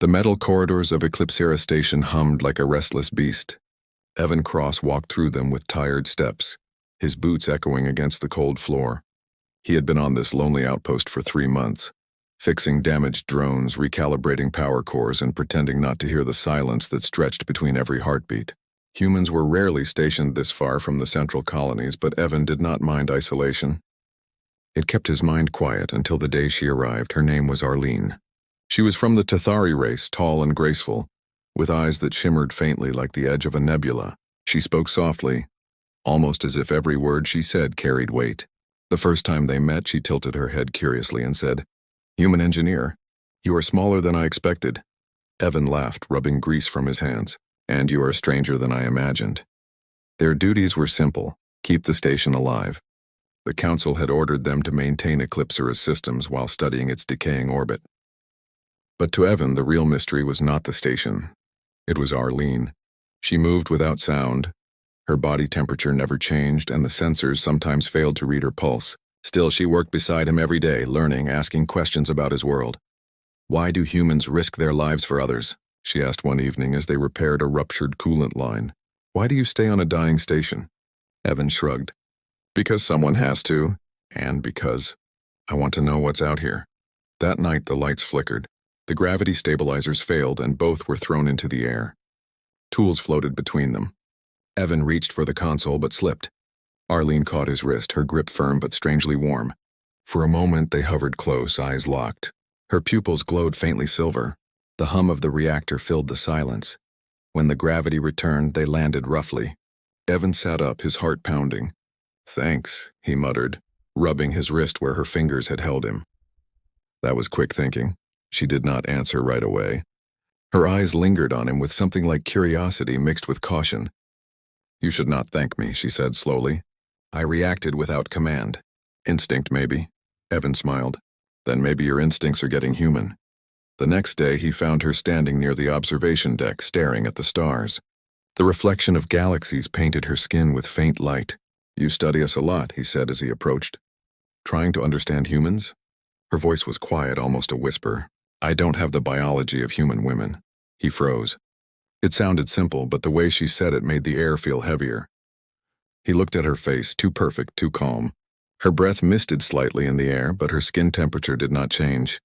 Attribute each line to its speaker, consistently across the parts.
Speaker 1: The metal corridors of Eclipsera Station hummed like a restless beast. Evan Cross walked through them with tired steps, his boots echoing against the cold floor. He had been on this lonely outpost for 3 months, fixing damaged drones, recalibrating power cores, and pretending not to hear the silence that stretched between every heartbeat. Humans were rarely stationed this far from the central colonies, but Evan did not mind isolation. It kept his mind quiet until the day she arrived. Her name was Arlene. She was from the Tathari race, tall and graceful, with eyes that shimmered faintly like the edge of a nebula. She spoke softly, almost as if every word she said carried weight. The first time they met, she tilted her head curiously and said, "Human engineer, you are smaller than I expected." Evan laughed, rubbing grease from his hands. "And you are a stranger than I imagined." Their duties were simple: keep the station alive. The Council had ordered them to maintain Eclipsera's systems while studying its decaying orbit. But to Evan, the real mystery was not the station. It was Arlene. She moved without sound. Her body temperature never changed, and the sensors sometimes failed to read her pulse. Still, she worked beside him every day, learning, asking questions about his world. "Why do humans risk their lives for others?" she asked one evening as they repaired a ruptured coolant line. "Why do you stay on a dying station?" Evan shrugged. "Because someone has to, and because I want to know what's out here." That night the lights flickered. The gravity stabilizers failed and both were thrown into the air. Tools floated between them. Evan reached for the console but slipped. Arlene caught his wrist, her grip firm but strangely warm. For a moment they hovered close, eyes locked. Her pupils glowed faintly silver. The hum of the reactor filled the silence. When the gravity returned, they landed roughly. Evan sat up, his heart pounding. "Thanks," he muttered, rubbing his wrist where her fingers had held him. That was quick thinking. She did not answer right away. Her eyes lingered on him with something like curiosity mixed with caution. "You should not thank me," she said slowly. "I reacted without command. Instinct, maybe." Evan smiled. "Then maybe your instincts are getting human." The next day he found her standing near the observation deck, staring at the stars. The reflection of galaxies painted her skin with faint light. "You study us a lot," he said as he approached. "Trying to understand humans?" Her voice was quiet, almost a whisper. "I don't have the biology of human women." He froze. It sounded simple, but the way she said it made the air feel heavier. He looked at her face, too perfect, too calm. Her breath misted slightly in the air, but her skin temperature did not change.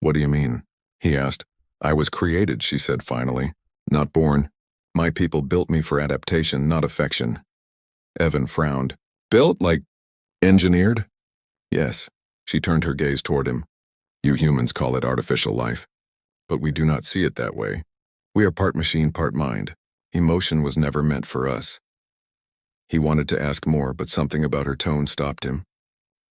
Speaker 1: "What do you mean?" he asked. "I was created," she said finally, "not born. My people built me for adaptation, not affection." Evan frowned. "Built? Like engineered?" "Yes." She turned her gaze toward him. "You humans call it artificial life. But we do not see it that way. We are part machine, part mind. Emotion was never meant for us." He wanted to ask more, but something about her tone stopped him.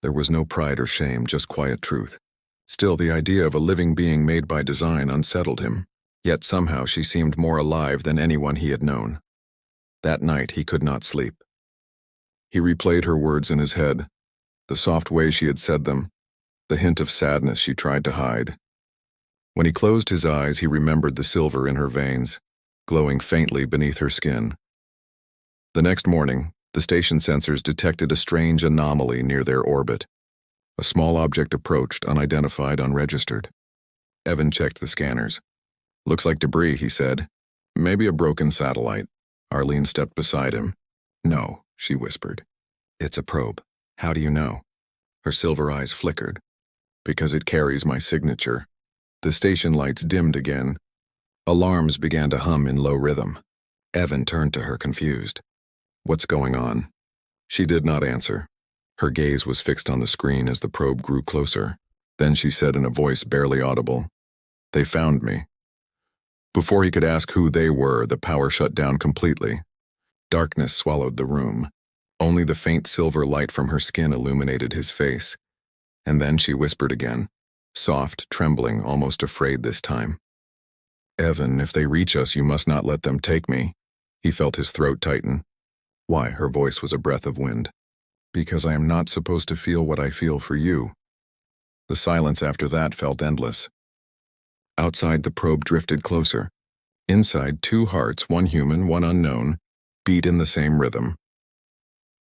Speaker 1: There was no pride or shame, just quiet truth. Still, the idea of a living being made by design unsettled him. Yet somehow she seemed more alive than anyone he had known. That night he could not sleep. He replayed her words in his head, the soft way she had said them, the hint of sadness she tried to hide. When he closed his eyes, he remembered the silver in her veins, glowing faintly beneath her skin. The next morning, the station sensors detected a strange anomaly near their orbit. A small object approached, unidentified, unregistered. Evan checked the scanners. "Looks like debris," he said. "Maybe a broken satellite." Arlene stepped beside him. "No," she whispered. "It's a probe. How do you know?" Her silver eyes flickered. "Because it carries my signature." The station lights dimmed again. Alarms began to hum in low rhythm. Evan turned to her, confused. "What's going on?" She did not answer. Her gaze was fixed on the screen as the probe grew closer. Then she said in a voice barely audible, "They found me." Before he could ask who they were, the power shut down completely. Darkness swallowed the room. Only the faint silver light from her skin illuminated his face. And then she whispered again, soft, trembling, almost afraid this time. "Evan, if they reach us, you must not let them take me." He felt his throat tighten. "Why?" Her voice was a breath of wind. "Because I am not supposed to feel what I feel for you." The silence after that felt endless. Outside, the probe drifted closer. Inside, 2 hearts, one human, one unknown, beat in the same rhythm.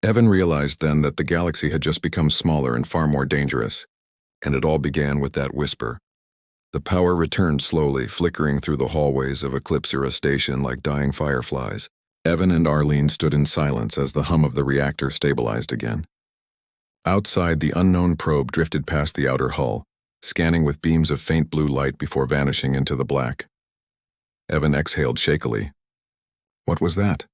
Speaker 1: Evan realized then that the galaxy had just become smaller and far more dangerous, and it all began with that whisper. The power returned slowly, flickering through the hallways of Eclipse-era station like dying fireflies. Evan and Arlene stood in silence as the hum of the reactor stabilized again. Outside, the unknown probe drifted past the outer hull, scanning with beams of faint blue light before vanishing into the black. Evan exhaled shakily. "What was that?"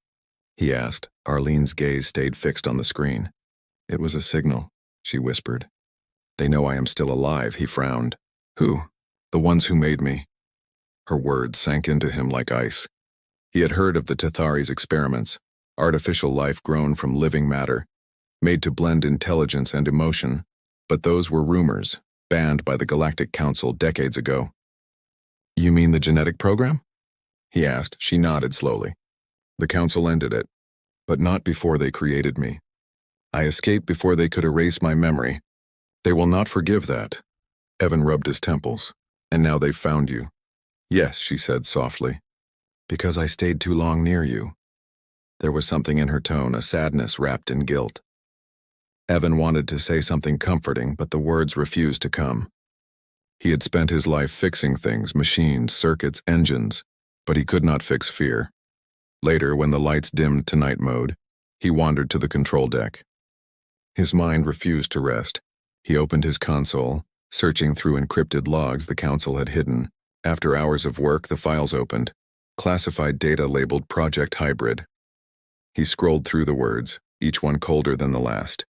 Speaker 1: he asked. Arlene's gaze stayed fixed on the screen. "It was a signal," she whispered. "They know I am still alive," he frowned. "Who?" "The ones who made me." Her words sank into him like ice. He had heard of the Tethari's experiments, artificial life grown from living matter, made to blend intelligence and emotion, but those were rumors, banned by the Galactic Council decades ago. "You mean the genetic program?" he asked. She nodded slowly. "The Council ended it, but not before they created me. I escaped before they could erase my memory. They will not forgive that." Evan rubbed his temples. "And now they've found you." "Yes," she said softly. "Because I stayed too long near you." There was something in her tone, a sadness wrapped in guilt. Evan wanted to say something comforting, but the words refused to come. He had spent his life fixing things, machines, circuits, engines, but he could not fix fear. Later, when the lights dimmed to night mode, he wandered to the control deck. His mind refused to rest. He opened his console, searching through encrypted logs the Council had hidden. After hours of work, the files opened. Classified data labeled Project Hybrid. He scrolled through the words, each one colder than the last.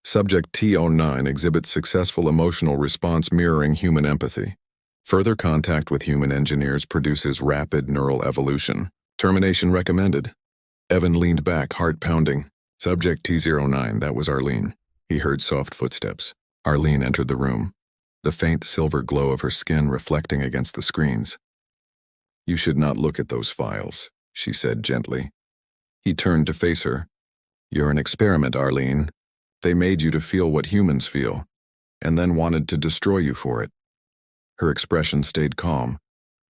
Speaker 1: Subject T09 exhibits successful emotional response mirroring human empathy. Further contact with human engineers produces rapid neural evolution. Termination recommended. Evan leaned back, heart pounding. Subject T09, that was Arlene. He heard soft footsteps. Arlene entered the room, the faint silver glow of her skin reflecting against the screens. "You should not look at those files," she said gently. He turned to face her. "You're an experiment, Arlene. They made you to feel what humans feel, and then wanted to destroy you for it." Her expression stayed calm,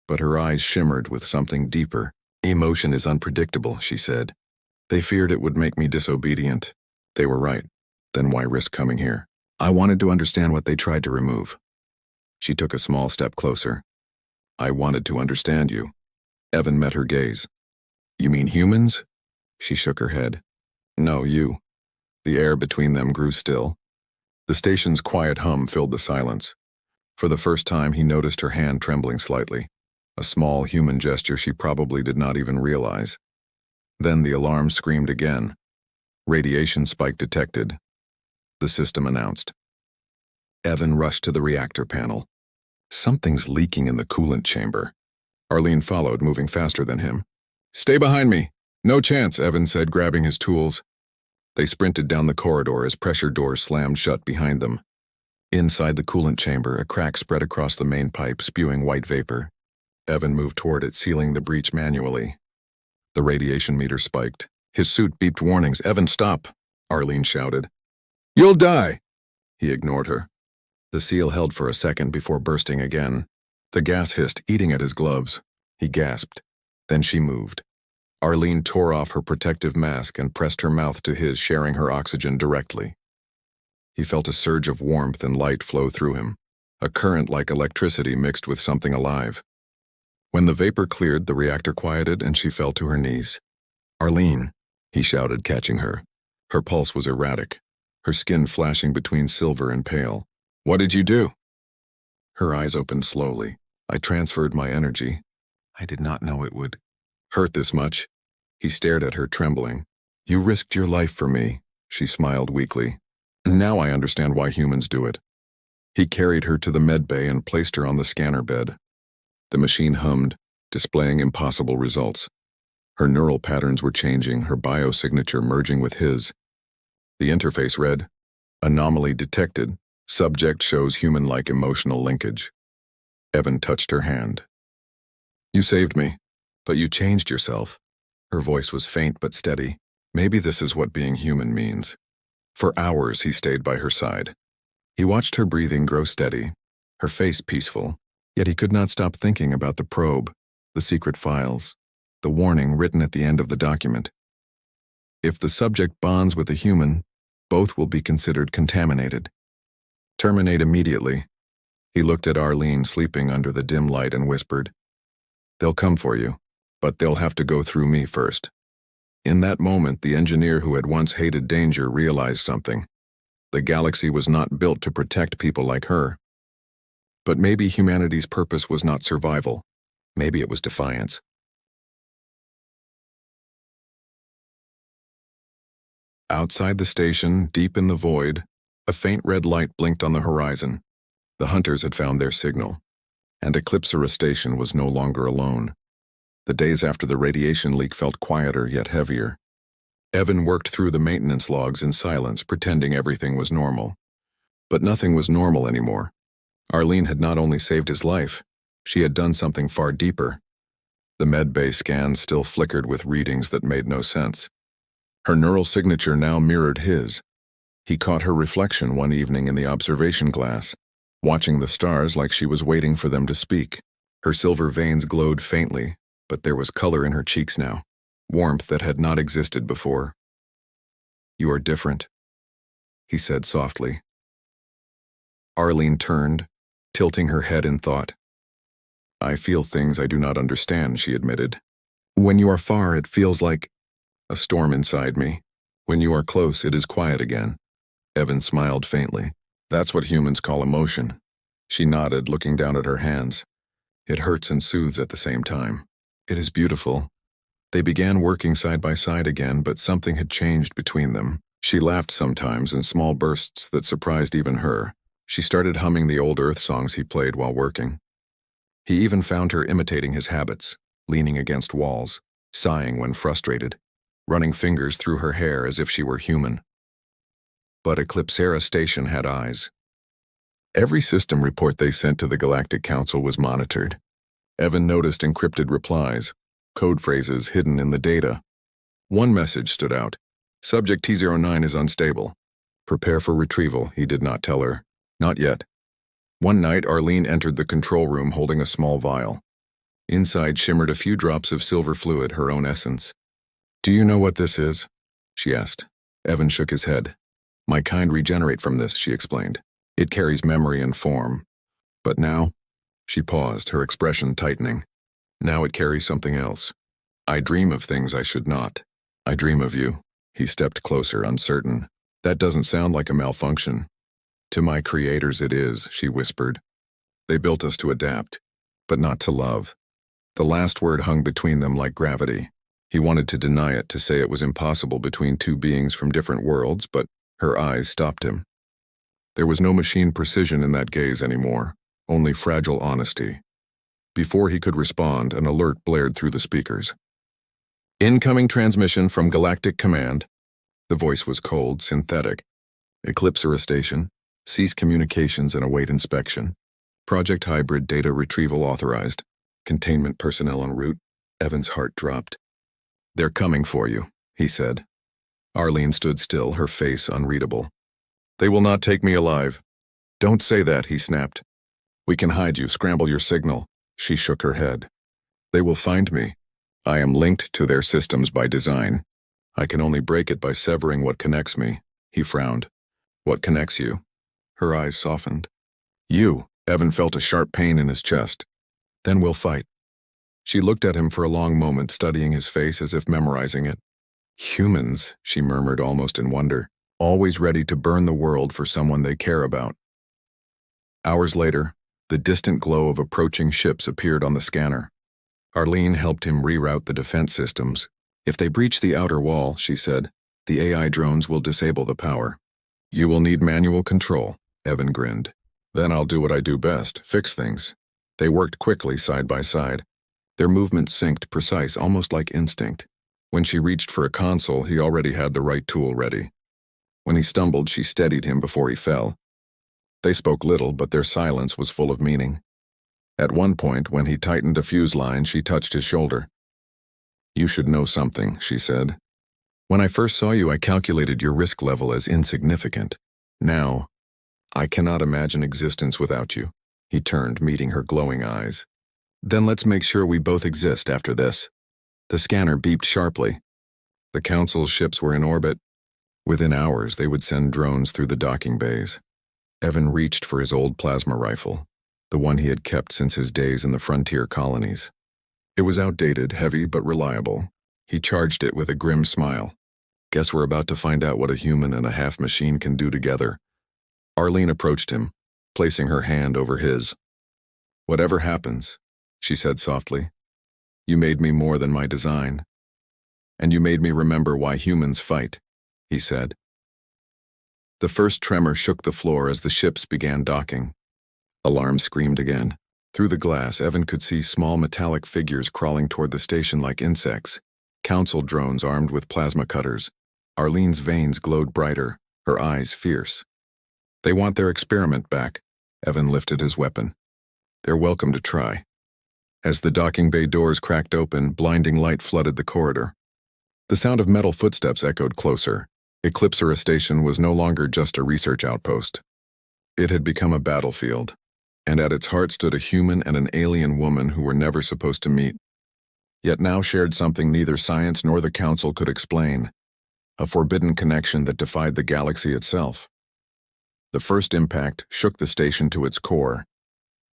Speaker 1: but her eyes shimmered with something deeper. "Emotion is unpredictable," she said. "They feared it would make me disobedient. They were right. Then why risk coming here? I wanted to understand what they tried to remove." She took a small step closer. "I wanted to understand you." Evan met her gaze. "You mean humans?" She shook her head. "No, you." The air between them grew still. The station's quiet hum filled the silence. For the first time, he noticed her hand trembling slightly, a small human gesture she probably did not even realize. Then the alarm screamed again. "Radiation spike detected," the system announced. Evan rushed to the reactor panel. "Something's leaking in the coolant chamber." Arlene followed, moving faster than him. "Stay behind me." "No chance," Evan said, grabbing his tools. They sprinted down the corridor as pressure doors slammed shut behind them. Inside the coolant chamber, a crack spread across the main pipe, spewing white vapor. Evan moved toward it, sealing the breach manually. The radiation meter spiked. His suit beeped warnings. "Evan, stop!" Arlene shouted. "You'll die!" He ignored her. The seal held for a second before bursting again. The gas hissed, eating at his gloves. He gasped. Then she moved. Arlene tore off her protective mask and pressed her mouth to his, sharing her oxygen directly. He felt a surge of warmth and light flow through him, a current like electricity mixed with something alive. When the vapor cleared, the reactor quieted and she fell to her knees. "Arlene," he shouted, catching her. Her pulse was erratic, her skin flashing between silver and pale. "What did you do?" Her eyes opened slowly. "I transferred my energy. I did not know it would hurt this much." He stared at her, trembling. "You risked your life for me," she smiled weakly. "Now I understand why humans do it." He carried her to the med bay and placed her on the scanner bed. The machine hummed, displaying impossible results. Her neural patterns were changing, her biosignature merging with his. The interface read, "Anomaly detected. Subject shows human-like emotional linkage." Evan touched her hand. "You saved me, but you changed yourself." Her voice was faint but steady. "Maybe this is what being human means." For hours he stayed by her side. He watched her breathing grow steady, her face peaceful, yet he could not stop thinking about the probe, the secret files, the warning written at the end of the document. If the subject bonds with a human, both will be considered contaminated. "Terminate immediately." He looked at Arlene sleeping under the dim light and whispered, "They'll come for you, but they'll have to go through me first." In that moment, the engineer who had once hated danger realized something. The galaxy was not built to protect people like her. But maybe humanity's purpose was not survival. Maybe it was defiance. Outside the station, deep in the void, a faint red light blinked on the horizon. The hunters had found their signal, and Eclipsera Station was no longer alone. The days after the radiation leak felt quieter yet heavier. Evan worked through the maintenance logs in silence, pretending everything was normal. But nothing was normal anymore. Arlene had not only saved his life, she had done something far deeper. The medbay scans still flickered with readings that made no sense. Her neural signature now mirrored his. He caught her reflection one evening in the observation glass, watching the stars like she was waiting for them to speak. Her silver veins glowed faintly, but there was color in her cheeks now, warmth that had not existed before. "You are different," he said softly. Arlene turned, tilting her head in thought. "I feel things I do not understand," she admitted. "When you are far, it feels like a storm inside me. When you are close, it is quiet again." Evan smiled faintly. "That's what humans call emotion." She nodded, looking down at her hands. "It hurts and soothes at the same time. It is beautiful." They began working side by side again, but something had changed between them. She laughed sometimes in small bursts that surprised even her. She started humming the old Earth songs he played while working. He even found her imitating his habits, leaning against walls, sighing when frustrated, running fingers through her hair as if she were human. But Eclipsera Station had eyes. Every system report they sent to the Galactic Council was monitored. Evan noticed encrypted replies, code phrases hidden in the data. One message stood out. "Subject T-09 is unstable. Prepare for retrieval," he did not tell her. Not yet. One night, Arlene entered the control room holding a small vial. Inside shimmered a few drops of silver fluid, her own essence. "Do you know what this is?" she asked. Evan shook his head. "My kind regenerate from this," she explained. "It carries memory and form. But now," she paused, her expression tightening. "Now it carries something else. I dream of things I should not. I dream of you." He stepped closer, uncertain. "That doesn't sound like a malfunction." "To my creators it is," she whispered. "They built us to adapt, but not to love." The last word hung between them like gravity. He wanted to deny it, to say it was impossible between two beings from different worlds, but her eyes stopped him. There was no machine precision in that gaze anymore, only fragile honesty. Before he could respond, an alert blared through the speakers. "Incoming transmission from Galactic Command." The voice was cold, synthetic. "Eclipsera Station. Cease communications and await inspection. Project Hybrid data retrieval authorized. Containment personnel en route." Evan's heart dropped. "They're coming for you," he said. Arlene stood still, her face unreadable. "They will not take me alive." "Don't say that," he snapped. "We can hide you, scramble your signal." She shook her head. "They will find me. I am linked to their systems by design. I can only break it by severing what connects me." He frowned. "What connects you?" Her eyes softened. "You." Evan felt a sharp pain in his chest. "Then we'll fight." She looked at him for a long moment, studying his face as if memorizing it. "Humans," she murmured almost in wonder, "always ready to burn the world for someone they care about." Hours later, the distant glow of approaching ships appeared on the scanner. Arlene helped him reroute the defense systems. "If they breach the outer wall," she said, "the AI drones will disable the power." "You will need manual control," Evan grinned. "Then I'll do what I do best, fix things." They worked quickly side by side. Their movements synced, precise, almost like instinct. When she reached for a console, he already had the right tool ready. When he stumbled, she steadied him before he fell. They spoke little, but their silence was full of meaning. At one point, when he tightened a fuse line, she touched his shoulder. "You should know something," she said. "When I first saw you, I calculated your risk level as insignificant. Now, I cannot imagine existence without you." He turned, meeting her glowing eyes. "Then let's make sure we both exist after this." The scanner beeped sharply. The Council's ships were in orbit. Within hours, they would send drones through the docking bays. Evan reached for his old plasma rifle. the one he had kept since his days in the frontier colonies. It was outdated, heavy, but reliable. He charged it with a grim smile. Guess we're about to find out what a human and a half-machine can do together. Arlene approached him, placing her hand over his. Whatever happens, she said softly, you made me more than my design. And you made me remember why humans fight, he said. The first tremor shook the floor as the ships began docking. Alarms screamed again. Through the glass, Evan could see small metallic figures crawling toward the station like insects. Council drones armed with plasma cutters. Arlene's veins glowed brighter, her eyes fierce. They want their experiment back. Evan lifted his weapon. They're welcome to try. As the docking bay doors cracked open, blinding light flooded the corridor. The sound of metal footsteps echoed closer. Eclipsera Station was no longer just a research outpost. It had become a battlefield, and at its heart stood a human and an alien woman who were never supposed to meet, yet now shared something neither science nor the Council could explain, a forbidden connection that defied the galaxy itself. The first impact shook the station to its core.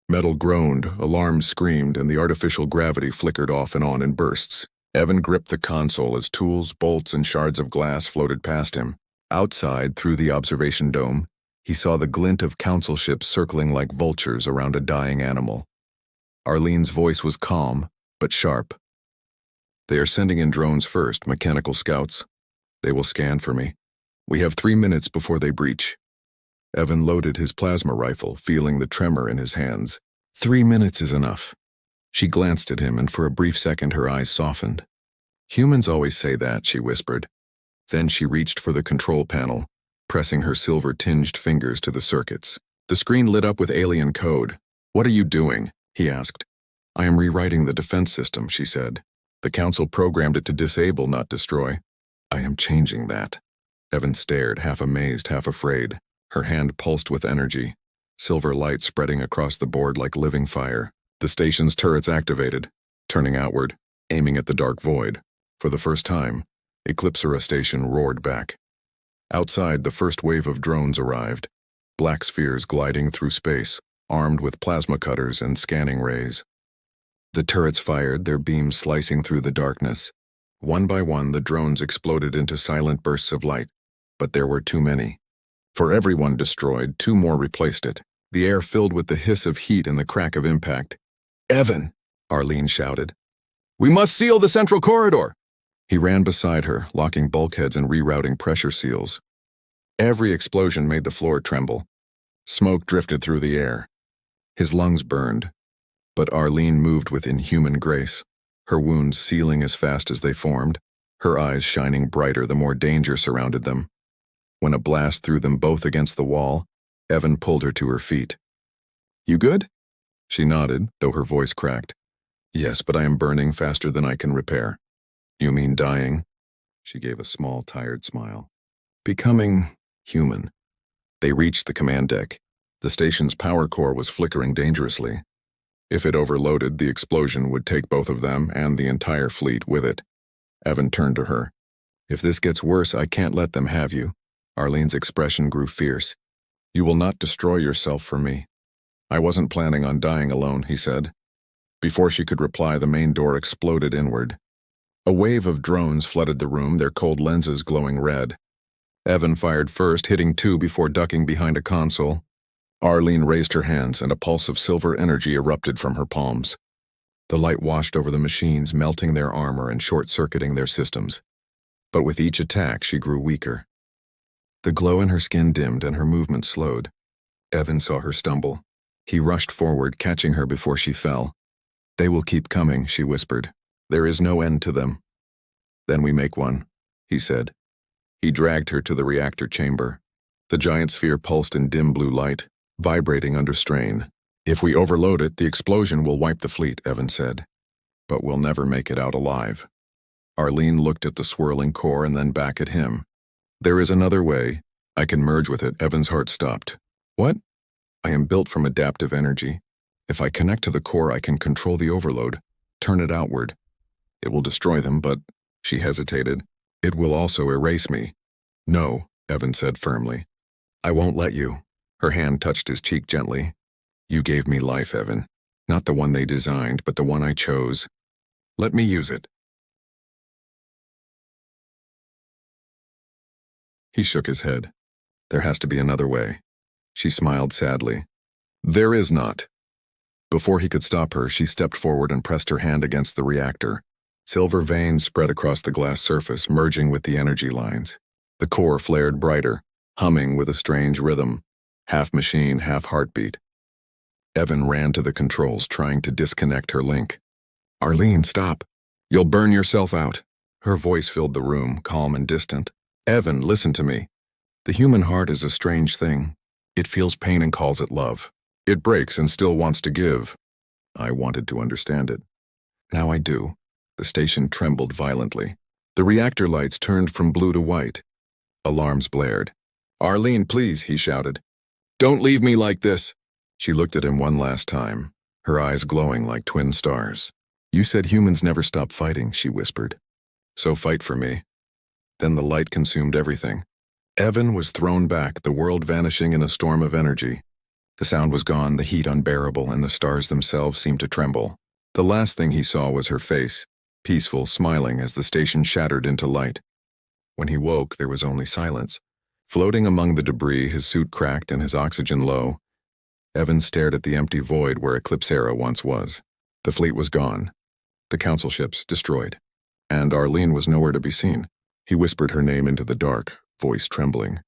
Speaker 1: Metal groaned, alarms screamed, and the artificial gravity flickered off and on in bursts. Evan gripped the console as tools, bolts, and shards of glass floated past him. Outside, through the observation dome, he saw the glint of Council ships circling like vultures around a dying animal. Arlene's voice was calm, but sharp. They are sending in drones first, mechanical scouts. They will scan for me. We have 3 minutes before they breach. Evan loaded his plasma rifle, feeling the tremor in his hands. 3 minutes is enough. She glanced at him, and for a brief second her eyes softened. Humans always say that, she whispered. Then she reached for the control panel, pressing her silver-tinged fingers to the circuits. The screen lit up with alien code. What are you doing? He asked. I am rewriting the defense system, she said. The Council programmed it to disable, not destroy. I am changing that. Evan stared, half amazed, half afraid. Her hand pulsed with energy, silver light spreading across the board like living fire. The station's turrets activated, turning outward, aiming at the dark void. For the first time, Eclipsera Station roared back. Outside, the first wave of drones arrived, black spheres gliding through space, armed with plasma cutters and scanning rays. The turrets fired, their beams slicing through the darkness. One by one, the drones exploded into silent bursts of light, but there were too many. For every one destroyed, 2 more replaced it, the air filled with the hiss of heat and the crack of impact. Evan, Arlene shouted. We must seal the central corridor. He ran beside her, locking bulkheads and rerouting pressure seals. Every explosion made the floor tremble. Smoke drifted through the air. His lungs burned. But Arlene moved with inhuman grace, her wounds sealing as fast as they formed, her eyes shining brighter the more danger surrounded them. When a blast threw them both against the wall, Evan pulled her to her feet. You good? She nodded, though her voice cracked. Yes, but I am burning faster than I can repair. You mean dying? She gave a small, tired smile. Becoming human. They reached the command deck. The station's power core was flickering dangerously. If it overloaded, the explosion would take both of them and the entire fleet with it. Evan turned to her. If this gets worse, I can't let them have you. Arlene's expression grew fierce. You will not destroy yourself for me. I wasn't planning on dying alone, he said. Before she could reply, the main door exploded inward. A wave of drones flooded the room, their cold lenses glowing red. Evan fired first, hitting 2 before ducking behind a console. Arlene raised her hands, and a pulse of silver energy erupted from her palms. The light washed over the machines, melting their armor and short-circuiting their systems. But with each attack, she grew weaker. The glow in her skin dimmed and her movement slowed. Evan saw her stumble. He rushed forward, catching her before she fell. They will keep coming, she whispered. There is no end to them. Then we make one, he said. He dragged her to the reactor chamber. The giant sphere pulsed in dim blue light, vibrating under strain. If we overload it, the explosion will wipe the fleet, Evan said. But we'll never make it out alive. Arlene looked at the swirling core and then back at him. There is another way. I can merge with it. Evan's heart stopped. What? I am built from adaptive energy. If I connect to the core, I can control the overload, turn it outward. It will destroy them, but, she hesitated, it will also erase me. No, Evan said firmly. I won't let you. Her hand touched his cheek gently. You gave me life, Evan. Not the one they designed, but the one I chose. Let me use it. He shook his head. There has to be another way. She smiled sadly. There is not. Before he could stop her, she stepped forward and pressed her hand against the reactor. Silver veins spread across the glass surface, merging with the energy lines. The core flared brighter, humming with a strange rhythm, half machine, half heartbeat. Evan ran to the controls, trying to disconnect her link. Arlene, stop. You'll burn yourself out. Her voice filled the room, calm and distant. Evan, listen to me. The human heart is a strange thing. It feels pain and calls it love. It breaks and still wants to give. I wanted to understand it. Now I do. The station trembled violently. The reactor lights turned from blue to white. Alarms blared. Arlene, please, he shouted. Don't leave me like this. She looked at him one last time, her eyes glowing like twin stars. You said humans never stop fighting, she whispered. So fight for me. Then the light consumed everything. Evan was thrown back, the world vanishing in a storm of energy. The sound was gone, the heat unbearable, and the stars themselves seemed to tremble. The last thing he saw was her face, peaceful, smiling as the station shattered into light. When he woke, there was only silence. Floating among the debris, his suit cracked and his oxygen low, Evan stared at the empty void where Eclipsera once was. The fleet was gone. The council ships destroyed. And Arlene was nowhere to be seen. He whispered her name into the dark, voice trembling.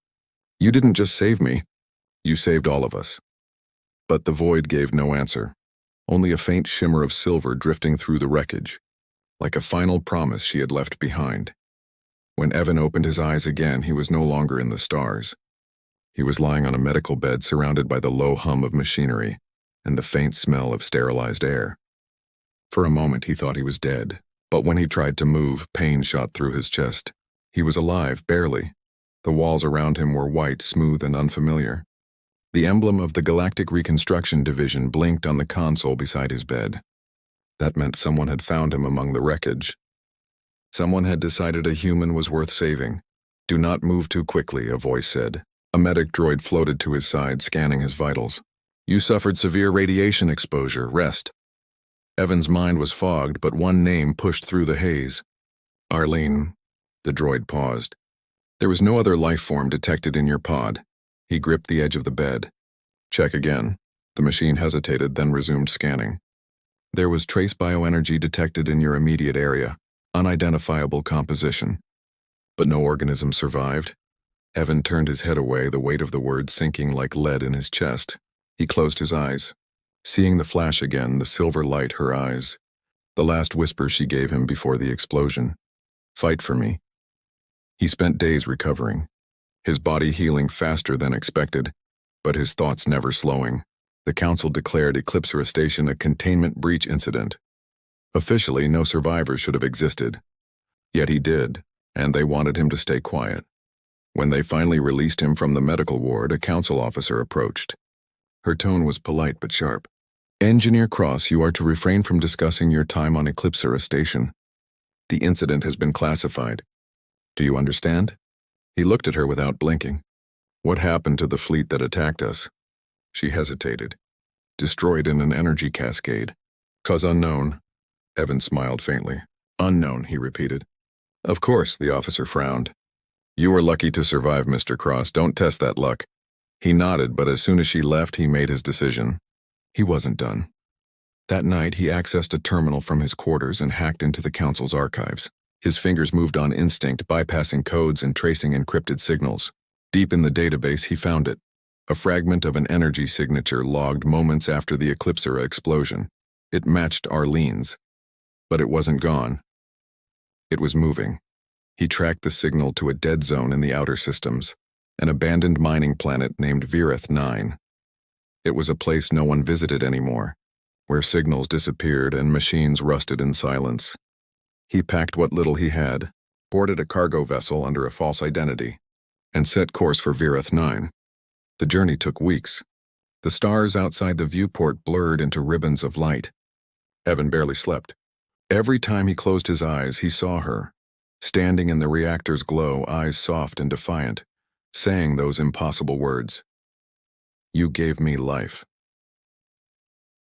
Speaker 1: You didn't just save me. You saved all of us. But the void gave no answer. Only a faint shimmer of silver drifting through the wreckage, like a final promise she had left behind. When Evan opened his eyes again, he was no longer in the stars. He was lying on a medical bed surrounded by the low hum of machinery and the faint smell of sterilized air. For a moment he thought he was dead, but when he tried to move, pain shot through his chest. He was alive, barely. The walls around him were white, smooth, and unfamiliar. The emblem of the Galactic Reconstruction Division blinked on the console beside his bed. That meant someone had found him among the wreckage. Someone had decided a human was worth saving. Do not move too quickly, a voice said. A medic droid floated to his side, scanning his vitals. You suffered severe radiation exposure. Rest. Evan's mind was fogged, but one name pushed through the haze. Arlene. The droid paused. There was no other life form detected in your pod. He gripped the edge of the bed. Check again. The machine hesitated, then resumed scanning. There was trace bioenergy detected in your immediate area. Unidentifiable composition. But no organism survived. Evan turned his head away, the weight of the words sinking like lead in his chest. He closed his eyes. Seeing the flash again, the silver light her eyes. The last whisper she gave him before the explosion. Fight for me. He spent days recovering. His body healing faster than expected, but his thoughts never slowing. The council declared Eclipsera Station a containment breach incident. Officially, no survivors should have existed. Yet he did, and they wanted him to stay quiet. When they finally released him from the medical ward, a council officer approached. Her tone was polite but sharp. Engineer Cross, you are to refrain from discussing your time on Eclipsera Station. The incident has been classified. Do you understand? He looked at her without blinking. What happened to the fleet that attacked us? She hesitated. Destroyed in an energy cascade. Cause unknown. Evan smiled faintly. Unknown, he repeated. Of course, the officer frowned. You were lucky to survive, Mr. Cross. Don't test that luck. He nodded, but as soon as she left, he made his decision. He wasn't done. That night, he accessed a terminal from his quarters and hacked into the council's archives. His fingers moved on instinct, bypassing codes and tracing encrypted signals. Deep in the database, he found it. A fragment of an energy signature logged moments after the Eclipsera explosion. It matched Arlene's. But it wasn't gone. It was moving. He tracked the signal to a dead zone in the outer systems, an abandoned mining planet named Virith 9. It was a place no one visited anymore, where signals disappeared and machines rusted in silence. He packed what little he had, boarded a cargo vessel under a false identity, and set course for Virith 9. The journey took weeks. The stars outside the viewport blurred into ribbons of light. Evan barely slept. Every time he closed his eyes, he saw her, standing in the reactor's glow, eyes soft and defiant, saying those impossible words. You gave me life.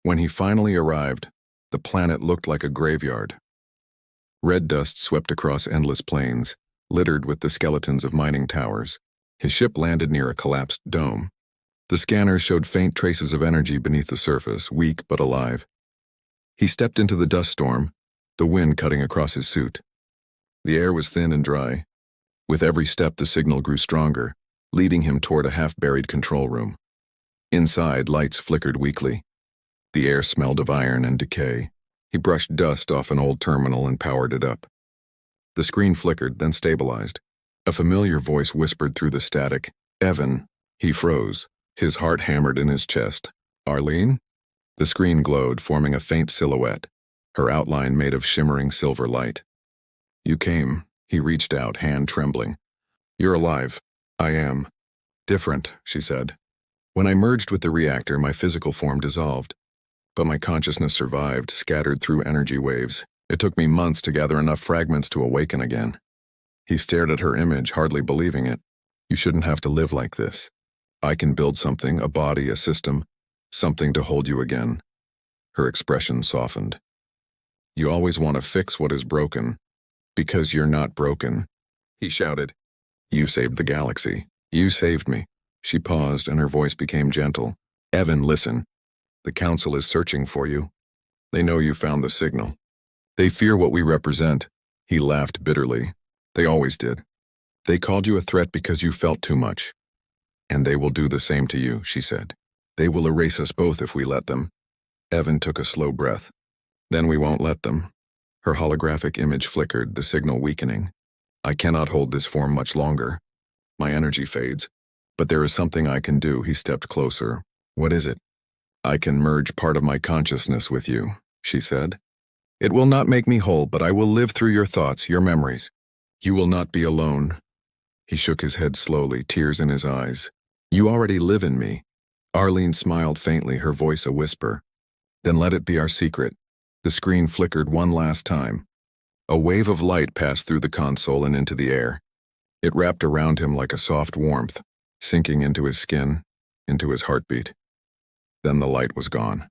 Speaker 1: When he finally arrived, the planet looked like a graveyard. Red dust swept across endless plains, littered with the skeletons of mining towers. His ship landed near a collapsed dome. The scanners showed faint traces of energy beneath the surface, weak but alive. He stepped into the dust storm, the wind cutting across his suit. The air was thin and dry. With every step, the signal grew stronger, leading him toward a half-buried control room. Inside, lights flickered weakly. The air smelled of iron and decay. He brushed dust off an old terminal and powered it up. The screen flickered, then stabilized. A familiar voice whispered through the static, "Evan." He froze, his heart hammered in his chest. "Arlene?" The screen glowed, forming a faint silhouette, her outline made of shimmering silver light. "You came." He reached out, hand trembling. "You're alive." "I am." "Different," she said. "When I merged with the reactor, my physical form dissolved. But my consciousness survived, scattered through energy waves. It took me months to gather enough fragments to awaken again." He stared at her image, hardly believing it. "You shouldn't have to live like this. I can build something, a body, a system, something to hold you again." Her expression softened. "You always want to fix what is broken. Because you're not broken." He shouted. "You saved the galaxy. You saved me." She paused, and her voice became gentle. "Evan, listen. The Council is searching for you. They know you found the signal. They fear what we represent." He laughed bitterly. "They always did. They called you a threat because you felt too much. And they will do the same to you," she said. "They will erase us both if we let them." Evan took a slow breath. "Then we won't let them." Her holographic image flickered, the signal weakening. "I cannot hold this form much longer. My energy fades. But there is something I can do." He stepped closer. "What is it?" "I can merge part of my consciousness with you," she said. "It will not make me whole, but I will live through your thoughts, your memories. You will not be alone." He shook his head slowly, tears in his eyes. "You already live in me." Arlene smiled faintly, her voice a whisper. "Then let it be our secret." The screen flickered one last time. A wave of light passed through the console and into the air. It wrapped around him like a soft warmth, sinking into his skin, into his heartbeat. Then the light was gone.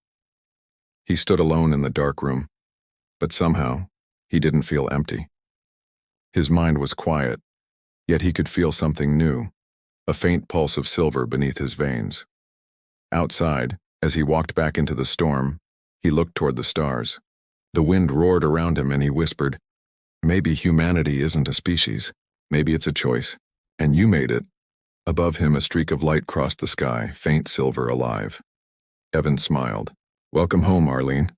Speaker 1: He stood alone in the dark room, but somehow he didn't feel empty. His mind was quiet, yet he could feel something new, a faint pulse of silver beneath his veins. Outside, as he walked back into the storm, he looked toward the stars. The wind roared around him and he whispered, "Maybe humanity isn't a species. Maybe it's a choice. And you made it." Above him, a streak of light crossed the sky, faint silver, alive. Evan smiled. "Welcome home, Arlene."